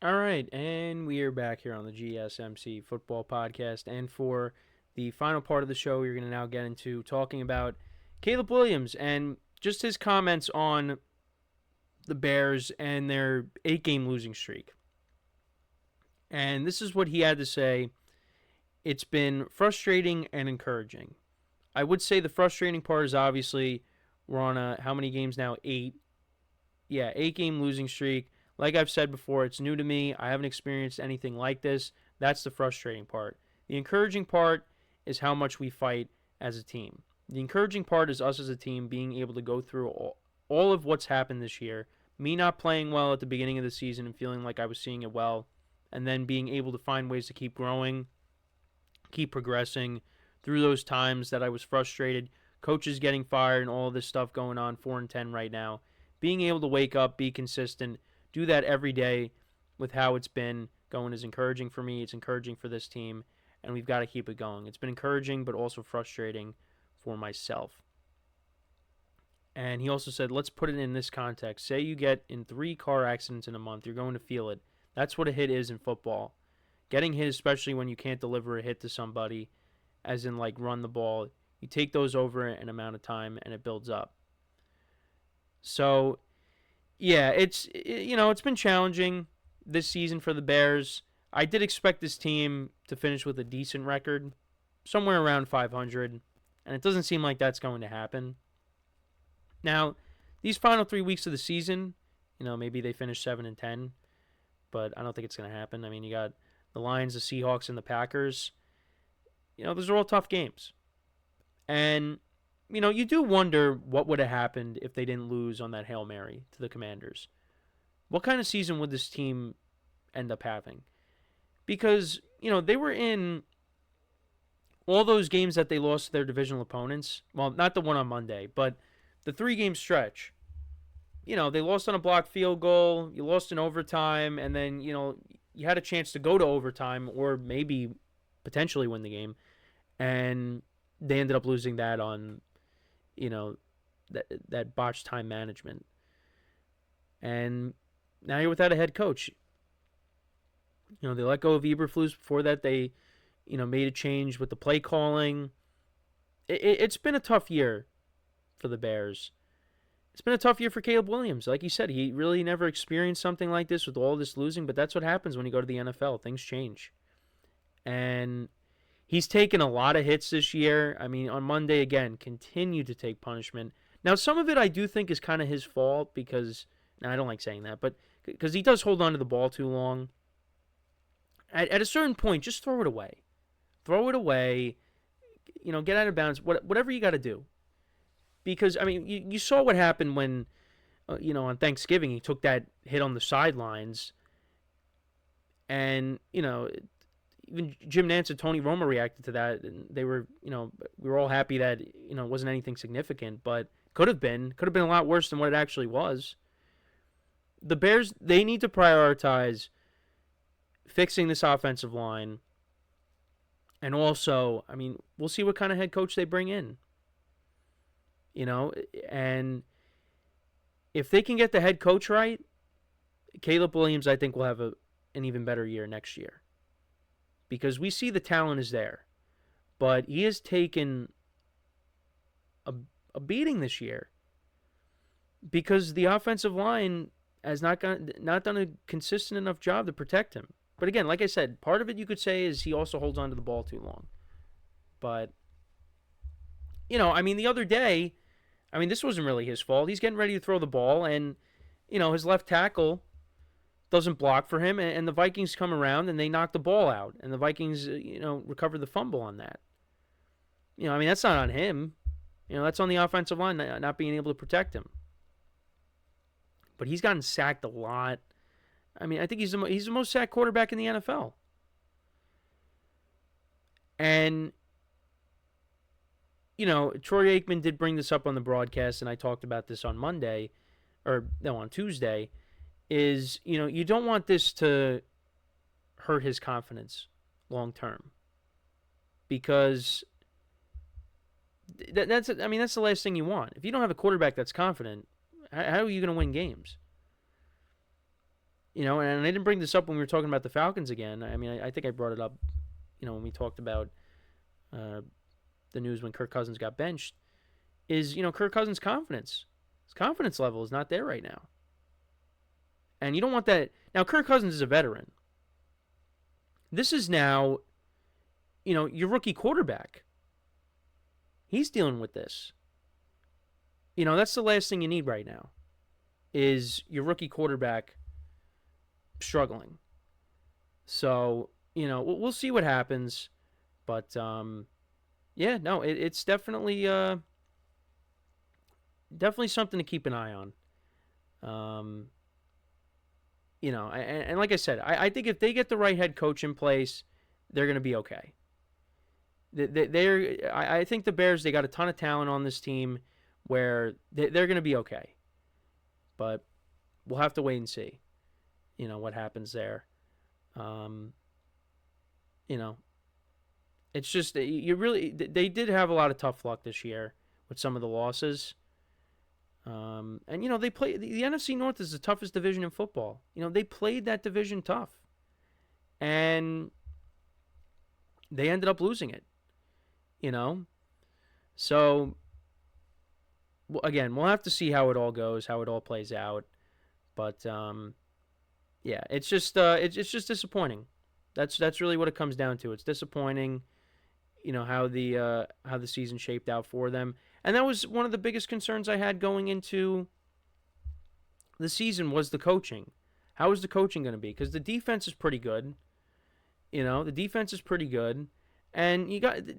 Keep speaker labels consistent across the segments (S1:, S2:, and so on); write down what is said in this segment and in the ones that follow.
S1: All right, and we are back here on the GSMC Football Podcast. And for the final part of the show, we're going to now get into talking about Caleb Williams and just his comments on the Bears and their 8-game losing streak. And this is what he had to say. It's been frustrating and encouraging. I would say the frustrating part is obviously we're on how many games now? 8. Yeah, 8-game losing streak. Like I've said before, it's new to me. I haven't experienced anything like this. That's the frustrating part. The encouraging part is how much we fight as a team. The encouraging part is us as a team being able to go through all of what's happened this year. Me not playing well at the beginning of the season and feeling like I was seeing it well, and then being able to find ways to keep growing, keep progressing through those times that I was frustrated. Coaches getting fired and all of this stuff going on, 4-10 right now. Being able to wake up, be consistent, do that every day with how it's been going is encouraging for me. It's encouraging for this team, and we've got to keep it going. It's been encouraging, but also frustrating for myself. And he also said, let's put it in this context. Say you get in 3 car accidents in a month, you're going to feel it. That's what a hit is in football. Getting hit, especially when you can't deliver a hit to somebody, as in like run the ball, you take those over an amount of time and it builds up. So, yeah, it's been challenging this season for the Bears. I did expect this team to finish with a decent record, somewhere around 500, and it doesn't seem like that's going to happen. Now, these final 3 weeks of the season, maybe they finish 7-10, but I don't think it's going to happen. I mean, you got the Lions, the Seahawks, and the Packers. Those are all tough games. And, you do wonder what would have happened if they didn't lose on that Hail Mary to the Commanders. What kind of season would this team end up having? Because, they were in all those games that they lost to their divisional opponents. Well, not the one on Monday, but the 3-game stretch. They lost on a blocked field goal, you lost in overtime, and then, you had a chance to go to overtime or maybe potentially win the game. And they ended up losing that on, that botched time management. And now you're without a head coach. They let go of Eberflus. Before that, they, made a change with the play calling. It's been a tough year for the Bears. It's been a tough year for Caleb Williams. Like you said, he really never experienced something like this with all this losing, but that's what happens when you go to the NFL. Things change. And he's taken a lot of hits this year. I mean, on Monday, again, continued to take punishment. Now, some of it I do think is kind of his fault because, I don't like saying that, but because he does hold on to the ball too long. At a certain point, just throw it away. Throw it away. Get out of bounds. Whatever you got to do. Because, I mean, you saw what happened when, on Thanksgiving, he took that hit on the sidelines. And, even Jim Nantz and Tony Romo reacted to that. And they were, we were all happy that, it wasn't anything significant. But could have been a lot worse than what it actually was. The Bears, they need to prioritize fixing this offensive line. And also, I mean, we'll see what kind of head coach they bring in. And if they can get the head coach right, Caleb Williams, I think, will have an even better year next year. Because we see the talent is there. But he has taken a beating this year. Because the offensive line has not done a consistent enough job to protect him. But again, like I said, part of it you could say is he also holds on to the ball too long. But, I mean, the other day, this wasn't really his fault. He's getting ready to throw the ball, and, his left tackle doesn't block for him, and the Vikings come around, and they knock the ball out. And the Vikings, recover the fumble on that. That's not on him. That's on the offensive line not being able to protect him. But he's gotten sacked a lot. I think he's the most sacked quarterback in the NFL. And, Troy Aikman did bring this up on the broadcast, and I talked about this on on Tuesday, is, you don't want this to hurt his confidence long term. Because that's the last thing you want. If you don't have a quarterback that's confident, how are you going to win games? And I didn't bring this up when we were talking about the Falcons again. I mean, I think I brought it up, when we talked about uh, the news when Kirk Cousins got benched. Is Kirk Cousins' confidence? His confidence level is not there right now, and you don't want that. Now, Kirk Cousins is a veteran. This is now, your rookie quarterback. He's dealing with this. That's the last thing you need right now. Is your rookie quarterback struggling? So we'll see what happens, but yeah, no, it's definitely definitely something to keep an eye on. Um, and like I said, I think if they get the right head coach in place, they're going to be okay. I think the Bears, they got a ton of talent on this team where they're going to be okay. But we'll have to wait and see, what happens there. Um, you know, it's just they did have a lot of tough luck this year with some of the losses. And they play the NFC North is the toughest division in football. They played that division tough, and they ended up losing it. So again, we'll have to see how it all goes, how it all plays out. But yeah, it's just disappointing. That's really what it comes down to. It's disappointing, how the season shaped out for them. And that was one of the biggest concerns I had going into the season was the coaching. How is the coaching going to be? Because the defense is pretty good. The defense is pretty good. And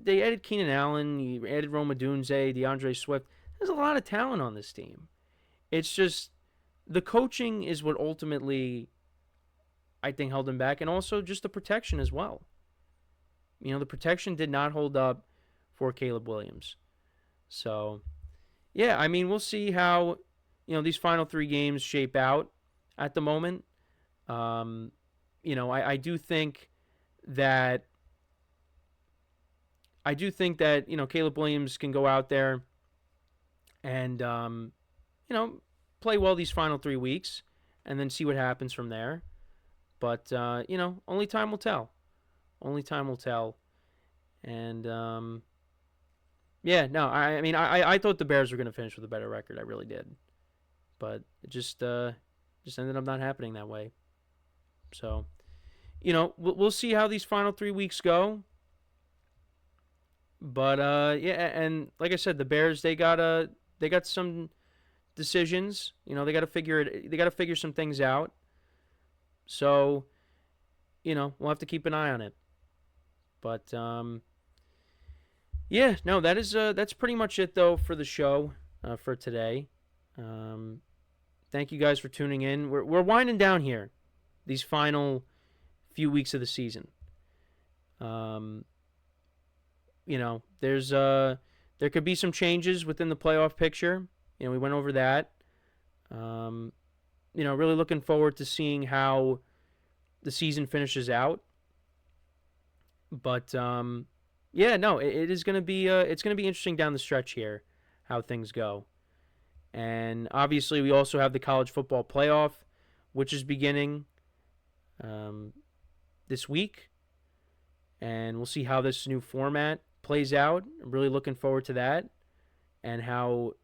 S1: they added Keenan Allen, you added Rome Odunze, DeAndre Swift. There's a lot of talent on this team. It's just the coaching is what ultimately I think held them back, and also just the protection as well. The protection did not hold up for Caleb Williams. So, yeah, I mean, we'll see how, these final 3 games shape out at the moment. I do think that Caleb Williams can go out there and, play well these final 3 weeks and then see what happens from there. But, only time will tell. Only time will tell. And, yeah, no, I mean, I thought the Bears were going to finish with a better record. I really did. But it just ended up not happening that way. So, we'll see how these final 3 weeks go. But, yeah, and like I said, the Bears, they got some decisions. They got to figure some things out. So, we'll have to keep an eye on it. But, yeah, no, that's pretty much it though for the show for today. Thank you guys for tuning in. We're winding down here, these final few weeks of the season. There could be some changes within the playoff picture. We went over that. Really looking forward to seeing how the season finishes out. But yeah, no, it is going to be it's going to be interesting down the stretch here how things go. And obviously we also have the college football playoff, which is beginning this week. And we'll see how this new format plays out. I'm really looking forward to that and how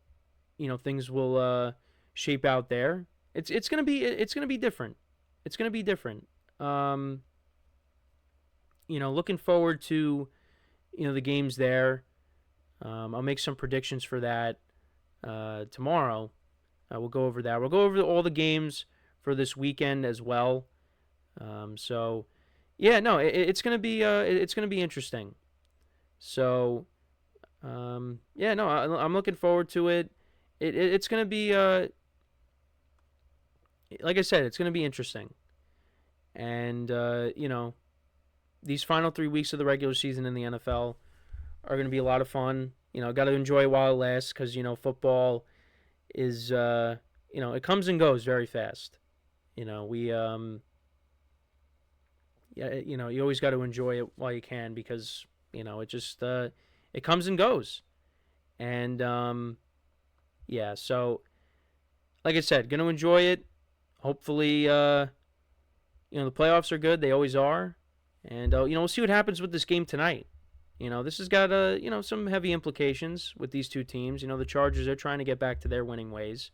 S1: things will shape out there. It's going to be different. It's going to be different. Looking forward to the games there. I'll make some predictions for that tomorrow. We'll go over that. We'll go over all the games for this weekend as well. So yeah, no, it's gonna be interesting. So yeah, no, I'm looking forward to it. It's gonna be like I said, it's gonna be interesting. And these final 3 weeks of the regular season in the NFL are going to be a lot of fun. Got to enjoy it while it lasts because, football is, it comes and goes very fast. You always got to enjoy it while you can because, it just, it comes and goes. And, yeah, so, like I said, going to enjoy it. Hopefully, the playoffs are good. They always are. And, we'll see what happens with this game tonight. This has got, some heavy implications with these two teams. The Chargers are trying to get back to their winning ways,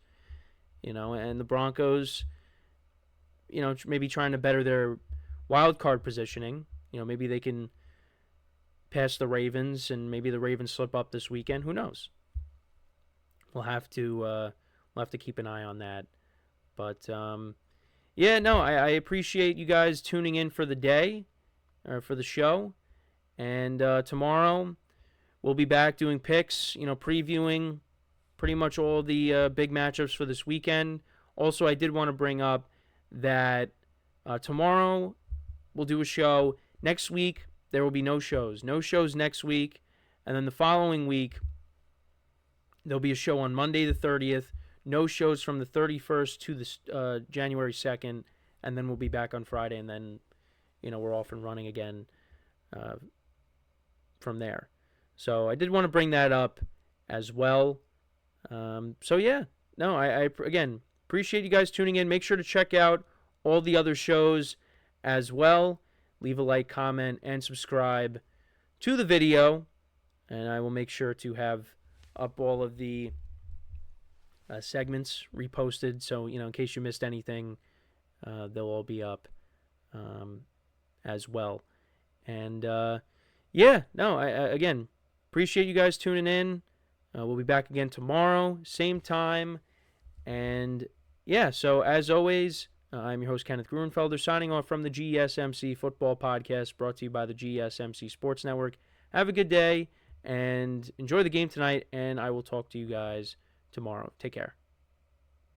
S1: and the Broncos, maybe trying to better their wild card positioning. Maybe they can pass the Ravens, and maybe the Ravens slip up this weekend. Who knows? We'll have to keep an eye on that. But I appreciate you guys tuning in for the day, or for the show. And tomorrow we'll be back doing picks, previewing pretty much all the big matchups for this weekend. Also, I did want to bring up that tomorrow we'll do a show. Next week, there will be no shows. No shows next week. And then the following week, there'll be a show on Monday the 30th. No shows from the 31st to the January 2nd. And then we'll be back on Friday. And then, we're off and running again from there. So I did want to bring that up as well. I again appreciate you guys tuning in. Make sure to check out all the other shows as well. Leave a like, comment, and subscribe to the video. And I will make sure to have up all of the segments reposted. So, in case you missed anything, they'll all be up as well. And, again, appreciate you guys tuning in. We'll be back again tomorrow, same time. And, so as always, I'm your host, Kenneth Gruenfelder, signing off from the GSMC Football Podcast, brought to you by the GSMC Sports Network. Have a good day, and enjoy the game tonight, and I will talk to you guys tomorrow. Take care.